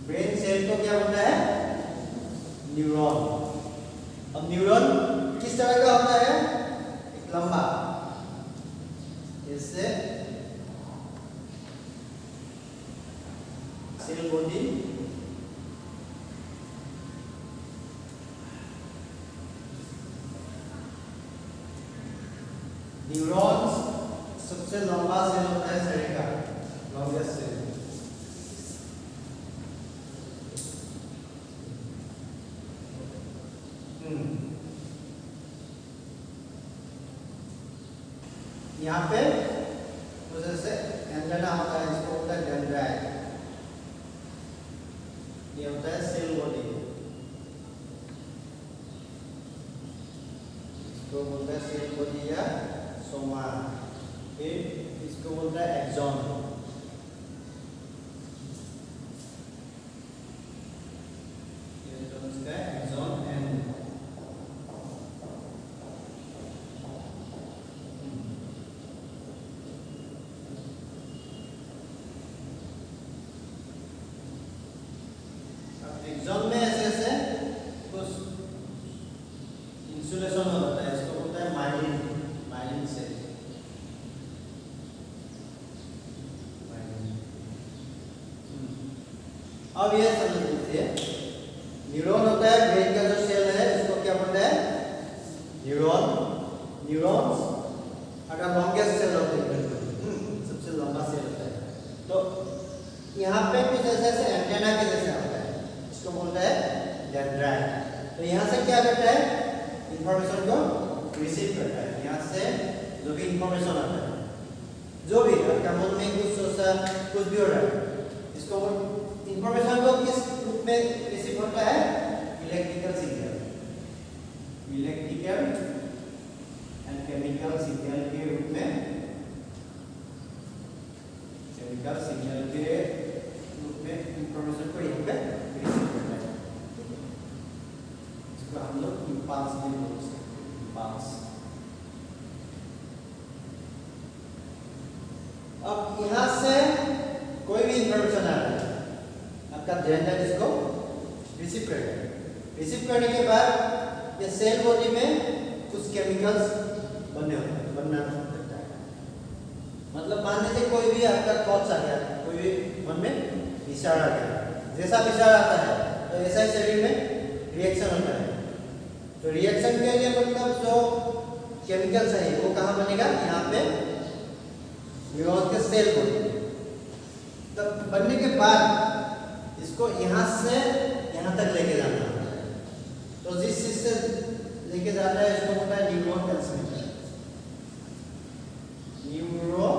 Brain cell को क्या बोलता है? न्यूरॉन। अब न्यूरॉन किस तरह का होता है? एक लंबा, इससे सेल बॉडी, न्यूरॉन्स सबसे लंबा सेल होता है शरीर का, लॉन्गेस्ट सेल। यहाँ पे जैसे एंटेना होता है, इसको होता है डेंड्राइट। ये होता है सेल बॉडी, इसको बोलता है सेल बॉडी या सोमा। फिर इसको बोलता है एक्सॉन। ये जो इसका एक्सॉन एंड एक्सॉन में ऐसे ऐसे कुछ इंसुलेशन होता है, इसको बोलता है माइलिन, माइलिन सेल। अब ये समझ लीजिए, न्यूरॉन होता है ब्रेन का जो सेल है, इसको क्या बोलते हैं? न्यूरॉन। न्यूरॉन्स अगर लॉन्गेस्ट सेल होते हैं, सबसे लंबा सेल होता है, तो यहाँ पे कुछ ऐसे ऐसे एंटेना के जैसे होता है, इसको बोलता है डेंड्राइट। तो यहाँ से क्या करता है? इंफॉर्मेशन को रिसीव करता है। यहाँ से जो भी इंफॉर्मेशन आता है, जो भी आपका मन में कुछ सोचा, कुछ भी हो रहा है, इसको इंफॉर्मेशन को किस रूप में रिसीव होता है? Electrical signal, electrical and chemical signal के रूप में, केमिकल सिग्नल के रूप में इंफॉर्मेशन को यहाँ पे रिसीव करता है। इसको हम लोग इम्पल्स भी बोल सकते हैं, इम्पल्स। अब यहाँ से कोई भी इंफॉर्मेशन आ रहा है, आपका ध्यान इसको रिसीव करेगा। रिसीव करने के बाद ये सेल बॉडी में कुछ केमिकल्स बनना लगता है। मतलब मान लीजिए कोई भी आपका थॉट्स आ गया, कोई भी मन में विचार आ गया, जैसा विचार आता है तो ऐसा ही शरीर में रिएक्शन होता है। तो रिएक्शन के लिए मतलब जो केमिकल्स है वो कहाँ बनेगा? यहाँ पे न्यूरॉन के सेल बॉडी। तब बनने के बाद इसको यहाँ से यहाँ तक लेके जाना होता है। तो जिस चीज से लेके जाता है इसको बोलता है न्यूरो ट्रांसमीटर, न्यूरो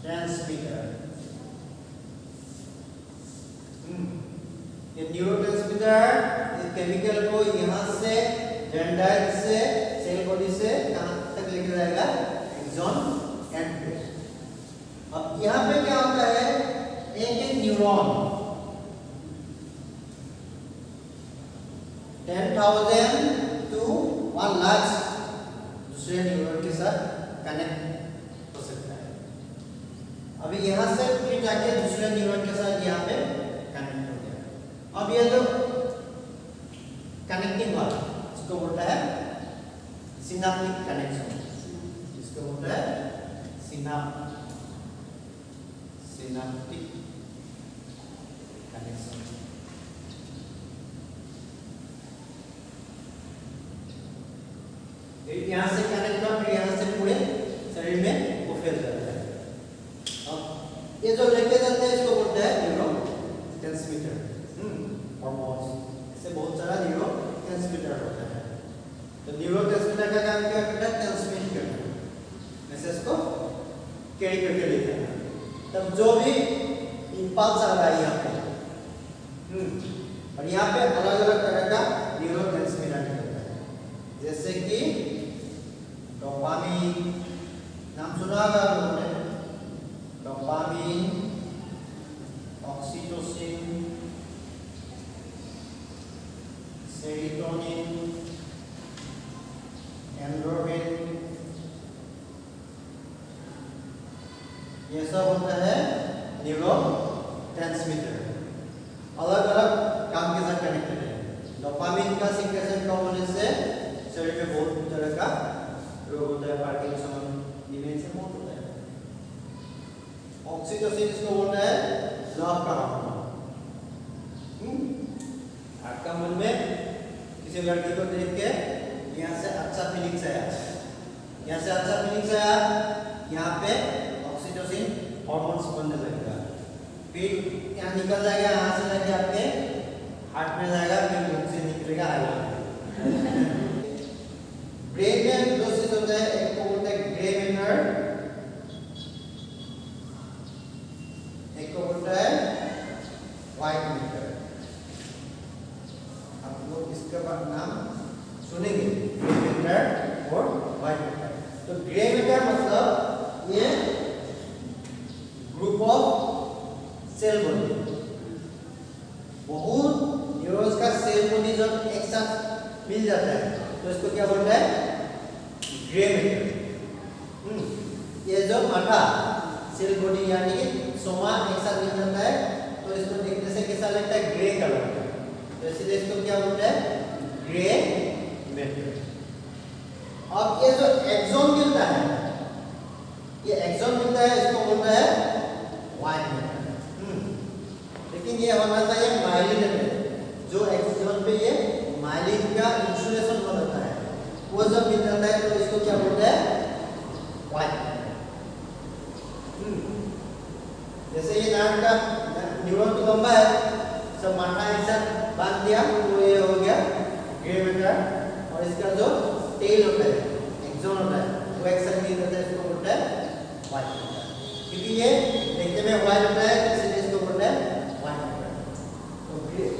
ट्रांसमीटर। ये न्यूरो ट्रांसमीटर इस केमिकल को यहाँ से डेंड्राइट से सेल बॉडी से कहाँ तक लेके जाएगा? Axon and brain. अब यहाँ पे क्या होता है? एक न्यूरॉन 10,000 to 1 लाख दूसरे न्यूरॉन के साथ कनेक्ट हो सकता है। अभी यहाँ से फिर जाके दूसरे न्यूरॉन के साथ यहाँ पे कनेक्ट हो गया। अब ये जो कनेक्टिंग वाला, इसको बोलता है सिनाप्टिक कनेक्शन, इसको बोलता है सिनाप्टिक कनेक्शन। यहाँ से कनेक्ट हुआ, फिर यहाँ से पूरे शरीर में वो फैल जाता है। अब ये जो लेके जाते हैं इसको बोलते हैं न्यूरो ट्रांसमीटर, हार्मोन्स। इससे बहुत सारा न्यूरो ट्रांसमीटर होता है। तो न्यूरो ट्रांसमीटर का काम क्या करता है? ट्रांसमिट करना, मैसेज को कैरी करके ले जाना। तब जो भी इंपल्स आ रहा है यहाँ पे, और यहाँ पे अलग अलग तरह का न्यूरो ट्रांसमीटर निकलता है, जैसे कि डोपामिन, नाम सुना होगा आप लोगों ने, डोपामिन, ऑक्सीटोसिन, सेरोटोनिन, एंडोर्फिन, ये सब होता है न्यूरो ट्रांसमीटर, अलग अलग काम के साथ कनेक्टेड है। डोपामिन का सिक्रेशन कम होने से शरीर में बहुत तरह का रोग होता है, पार्किंसन, डिमेंशिया बहुत होता है। ऑक्सीटोसिन इसको बोलते हैं लव का हार्मोन। आपका मन में किसी लड़की को देख के यहाँ से अच्छा फीलिंग्स आया, यहाँ से अच्छा फीलिंग्स आया, यहाँ पे ऑक्सीटोसिन हार्मोन्स बनने लगेगा, फिर यहाँ निकल जाएगा, यहाँ से लेके आपके हार्ट में जाएगा, फिर मुंह से निकलेगा आगे। ब्रेन में दो चीज होता है, एक को बोलते हैं ग्रे मैटर, एक को बोलता है व्हाइट मैटर। आप लोग इसका नाम सुनेंगे, ग्रे मैटर और व्हाइट मैटर। तो ग्रे मैटर मतलब ये ग्रुप ऑफ सेल बॉडी, बहुत न्यूरॉन्स का सेल बॉडी जब एक साथ मिल जाता है तो इसको क्या बोलते हैं, ग्रे मैटर। ये जो माथा सेल बॉडी यानी कि सोमा एक साथ मिल जाता है तो इसको देखने से कैसा लगता है, ग्रे कलर का, तो इसलिए इसको क्या बोलते हैं, ग्रे मैटर। अब ये जो एक्सॉन मिलता है, ये एक्सॉन मिलता है, इसको बोलता है व्हाइट मैटर। लेकिन ये होना चाहिए माइलिनेटेड, जो एक्सॉन पे ये माइलिन का इंसुलेशन हो जाता है, वो जब मिल जाता है तो इसको क्या बोलते हैं, व्हाइट मैटर। जैसे ये नाक का न्यूरॉन तो लंबा है, सब माथा एक साथ बांध दिया तो ये हो गया ग्रे मैटर, और इसका जो टेल होता है, एक्सॉन होता है, वो एक साथ मिल जाता है, इसको बोलते हैं व्हाइट मैटर। क्योंकि ये देखने में व्हाइट होता है इसलिए इसको बोलते हैं व्हाइट मैटर। तो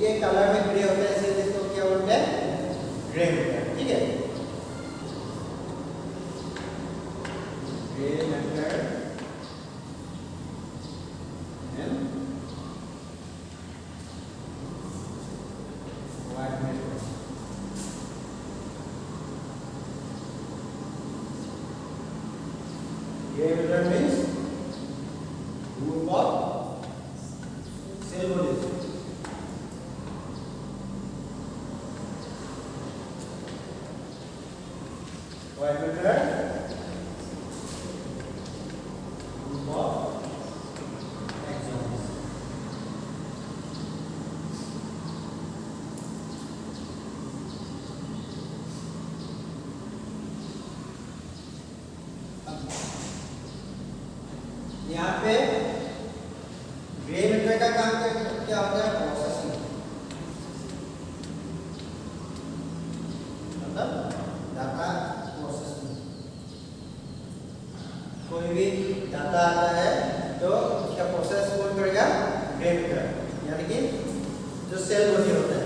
ये कलर में ग्रे होता है इसलिए इसको क्या बोलते हैं, ग्रे मैटर। ठीक है, grey matter and white matter. Gray matter means group of cell bodies. White matter group of axons. यहाँ पे ग्रे मैटर का काम क्या होता है, प्रोसेसिंग, मतलब डाटा प्रोसेसिंग। कोई भी डाटा आता है तो उसका प्रोसेस कौन करेगा, ग्रे मैटर, यानी कि जो सेल बॉडी होता है।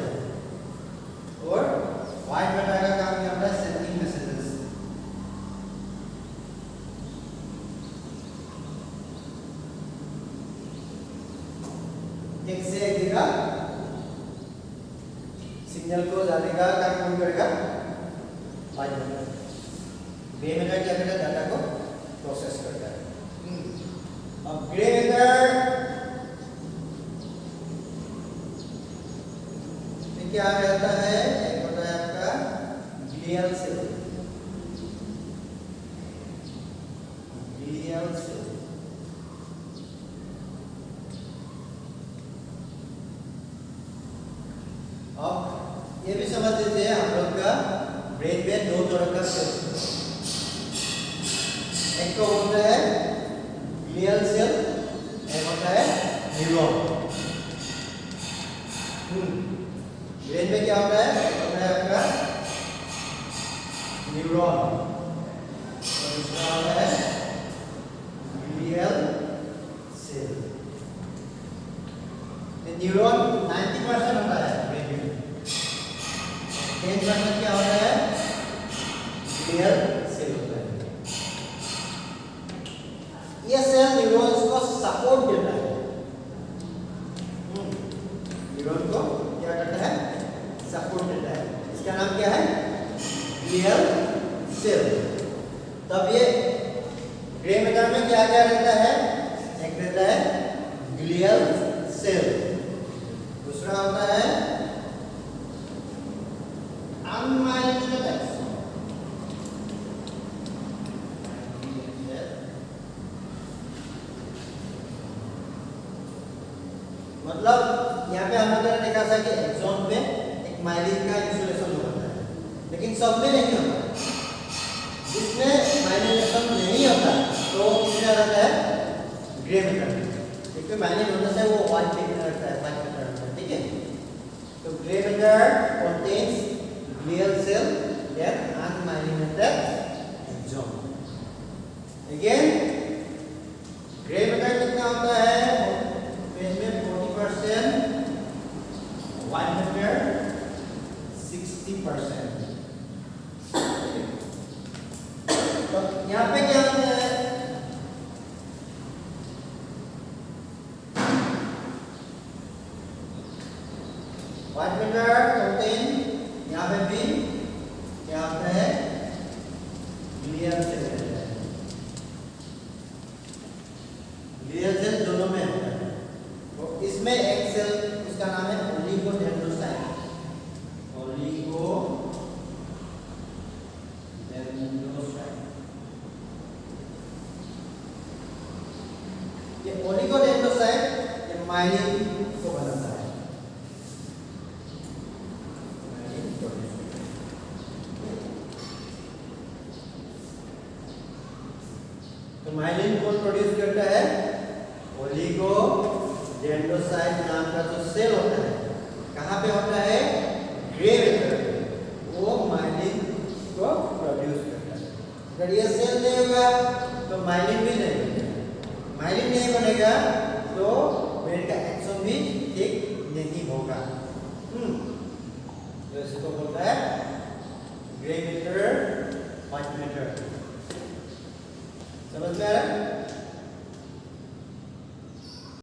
और व्हाइट मैटर का काम क्या होता है, सेंडिंग मैसेजेस। एक से एक जगह सिग्नल को जाने का काम कौन करेगा, व्हाइट मैटर। ग्रे मैटर क्या करता है, डाटा को प्रोसेस करता है। अब ग्रे मैटर में क्या रहता है, एक होता है आपका ग्लियल सेल, ग्लियल सेल। अब ये भी समझ लीजिए हम लोग का ब्रेन में दो तरह का सेल, एक को होता है ग्लियल सेल, एक होता है न्यूरॉन। ब्रेन में क्या होता है, एक होता है आपका न्यूरॉन, और दूसरा होता है ग्लियल सेल। न्यूरॉन 90% होता है ब्रेन में, 10% क्या होता है, ग्लियल सेल होता है। ये सेल न्यूरॉन्स को सपोर्ट देता है, न्यूरॉन को क्या करता है, सपोर्ट देता है। इसका नाम क्या है, ग्लियल सेल। तब ये ग्रे मैटर में क्या क्या रहता है, एक रहता है ग्लियल सेल। दूसरा होता है अनमाइलिनेटेड एक्सॉन। मतलब यहाँ पे हम लोगों ने देखा था कि एक्सॉन पे एक माइलिन का इंसुलेशन होता है, लेकिन सब में नहीं होता। जिसमें माइलिनेशन नहीं होता तो किसमें रहता है? Grey matter. एक पे माइलिन होता है वो व्हाइट मैटर रहता है, व्हाइट मैटर रहता है, ठीक है। तो grey matter contains glial cell and unmyelinated axon. Again, grey matter कितना होता है? इसमें 40%, व्हाइट मैटर 60%। तो यहाँ पे क्या होता है? व्हाइट मैटर प्रोटीन, यहाँ पे भी क्या होता है? ग्लियल सेल रहता है। ग्लियल सेल दोनों में होता है। तो इसमें एक सेल, उसका नाम है ओलिगोडेंड्रोसाइट। ये ओलिगोडेंड्रोसाइट ये माइलिन को बनाता है। तो माइलिन कौन प्रोड्यूस करता है? ओलिगोडेंड्रोसाइट नाम का जो सेल होता है, कहाँ पे होता है? ग्रे मैटर पे। वो माइलिन को प्रोड्यूस करता है। अगर ये सेल नहीं होगा तो माइलिन भी नहीं बनेगा। माइलिन नहीं बनेगा तो ब्रेन का एक्शन भी ठीक नहीं होगा। तो इसको बोलता है ग्रे मैटर, व्हाइट मैटर। समझ में आ रहा है?